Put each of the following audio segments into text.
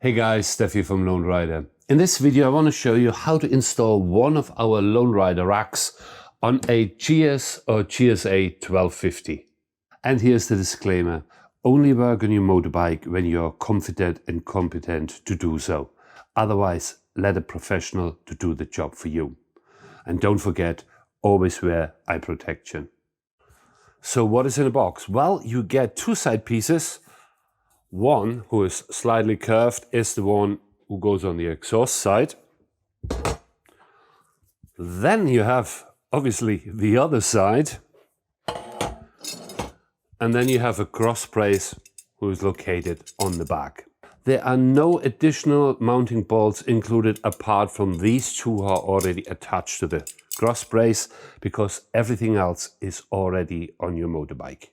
Hey guys, Steffi from Lone Rider. In this video I want to show you how to install one of our Lone Rider racks on a GS or GSA 1250. And here's the disclaimer. Only work on your motorbike when you're confident and competent to do so. Otherwise, let a professional to do the job for you. And don't forget, always wear eye protection. So what is in the box? Well, you get two side pieces. One, who is slightly curved, is the one who goes on the exhaust side. Then you have, obviously, the other side. And then you have a cross brace who is located on the back. There are no additional mounting bolts included apart from these two who are already attached to the cross brace, because everything else is already on your motorbike.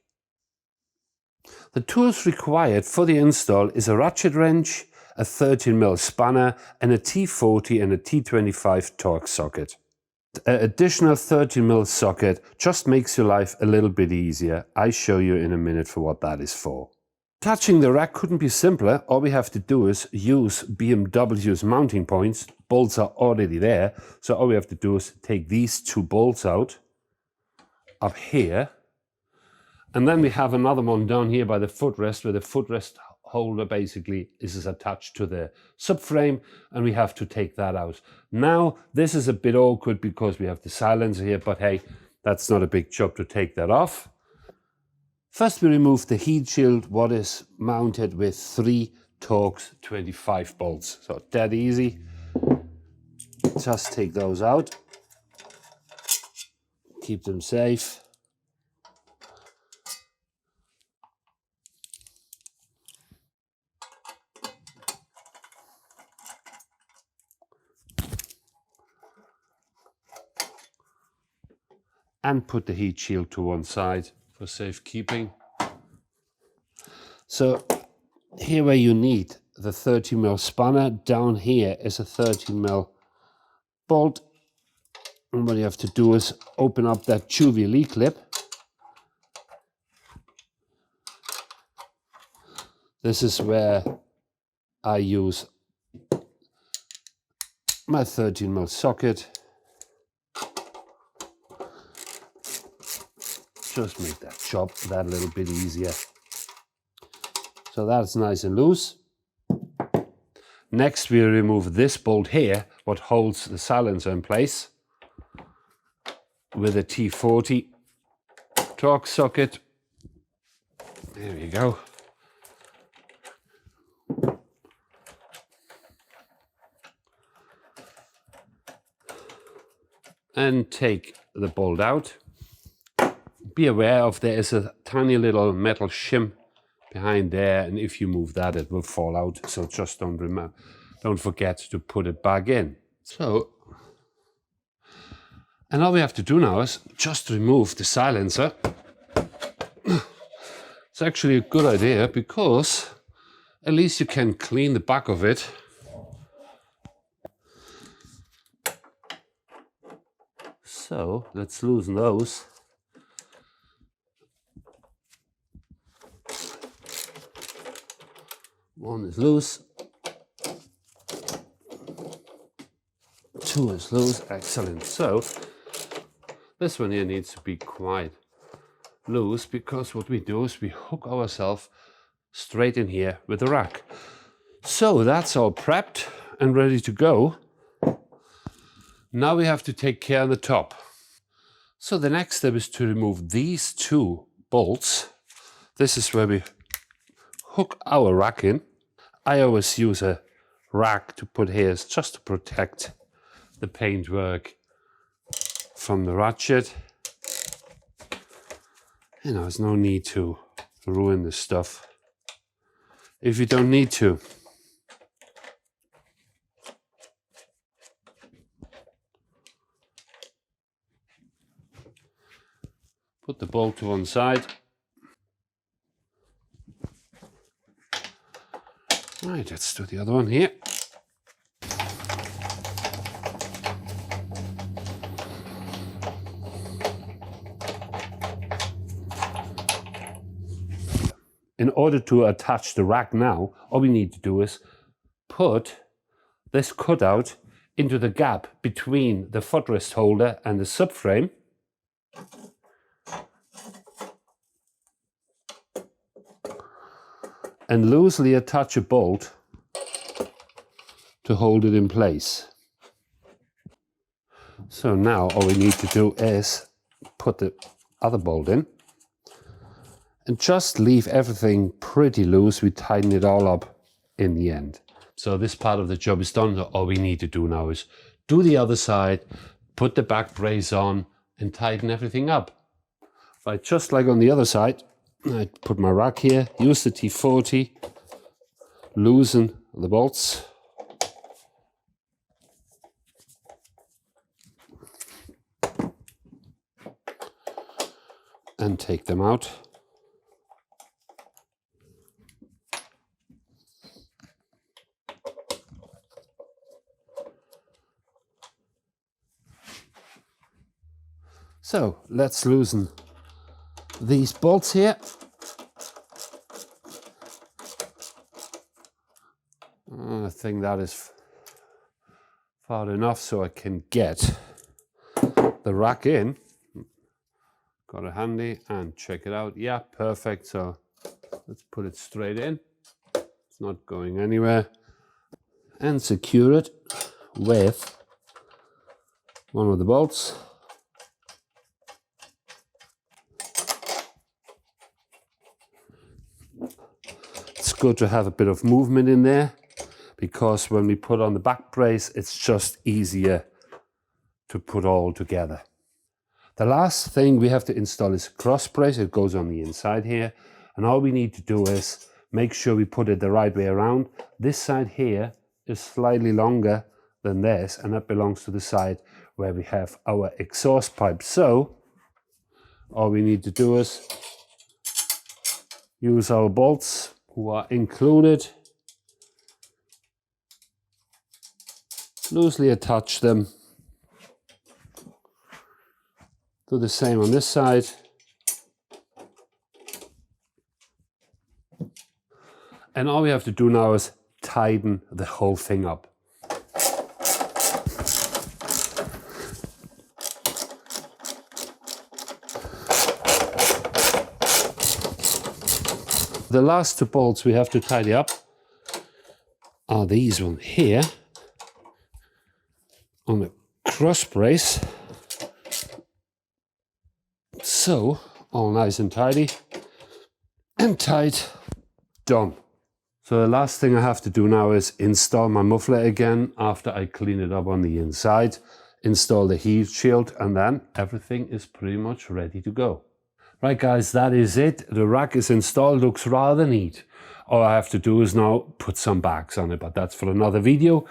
The tools required for the install is a ratchet wrench, a 13mm spanner, and a T40 and a T25 Torx socket. An additional 13mm socket just makes your life a little bit easier. I show you in a minute for what that is for. Attaching the rack couldn't be simpler. All we have to do is use BMW's mounting points. Bolts are already there, so all we have to do is take these two bolts out up here. And then we have another one down here by the footrest, where the footrest holder basically is attached to the subframe, and we have to take that out. Now, this is a bit awkward because we have the silencer here, but hey, that's not a big job to take that off. First, we remove the heat shield, what is mounted with 3 Torx 25 bolts. So dead easy. Just take those out. Keep them safe. And put the heat shield to one side for safekeeping. So here where you need the 13mm spanner, down here is a 13mm bolt. And what you have to do is open up that Jubilee clip. This is where I use my 13mm socket. Just make that job that little bit easier. So that's nice and loose. Next, we remove this bolt here, what holds the silencer in place, with a T40 Torx socket. There we go. And take the bolt out. Be aware of there is a tiny little metal shim behind there, and if you move that it will fall out, so just don't forget to put it back in. So, and all we have to do now is just remove the silencer. It's actually a good idea because at least you can clean the back of it. So let's loosen those. One is loose, 2 is loose, excellent. So this one here needs to be quite loose, because what we do is we hook ourselves straight in here with the rack. So that's all prepped and ready to go. Now we have to take care of the top. So the next step is to remove these 2 bolts. This is where we hook our rack in. I always use a rack to put here just to protect the paintwork from the ratchet. You know, there's no need to ruin the stuff if you don't need to. Put the bolt to one side. Right, let's do the other one here. In order to attach the rack now, all we need to do is put this cutout into the gap between the footrest holder and the subframe. And loosely attach a bolt to hold it in place. So now all we need to do is put the other bolt in and just leave everything pretty loose. We tighten it all up in the end. So this part of the job is done. All we need to do now is do the other side, put the back brace on and tighten everything up. Right, just like on the other side, I put my rack here, use the T40, loosen the bolts. And take them out. So let's loosen these bolts here. I think that is far enough so I can get the rack in. Got it handy and check it out. Yeah, perfect. So let's put it straight in. It's not going anywhere. And secure it with one of the bolts. It's good to have a bit of movement in there because when we put on the back brace, it's just easier to put all together. The last thing we have to install is a cross brace. It goes on the inside here. And all we need to do is make sure we put it the right way around. This side here is slightly longer than this, and that belongs to the side where we have our exhaust pipe. So all we need to do is use our bolts, who are included, loosely attach them. Do the same on this side. And all we have to do now is tighten the whole thing up. The last two bolts we have to tidy up are these ones here on the cross brace. So, all nice and tidy and tight, done. So the last thing I have to do now is install my muffler again after I clean it up on the inside, install the heat shield, and then everything is pretty much ready to go. Right guys, that is it. The rack is installed, looks rather neat. All I have to do is now put some bags on it, but that's for another video.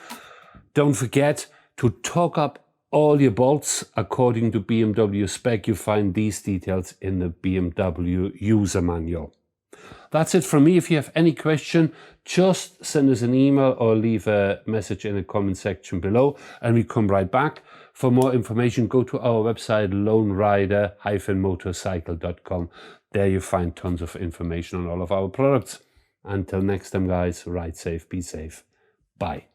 Don't forget to torque up all your bolts according to BMW spec. You find these details in the BMW user manual. That's it from me. If you have any question, just send us an email or leave a message in the comment section below and we come right back. For more information, go to our website lonerider-motorcycle.com. There you find tons of information on all of our products. Until next time guys, ride safe, be safe. Bye.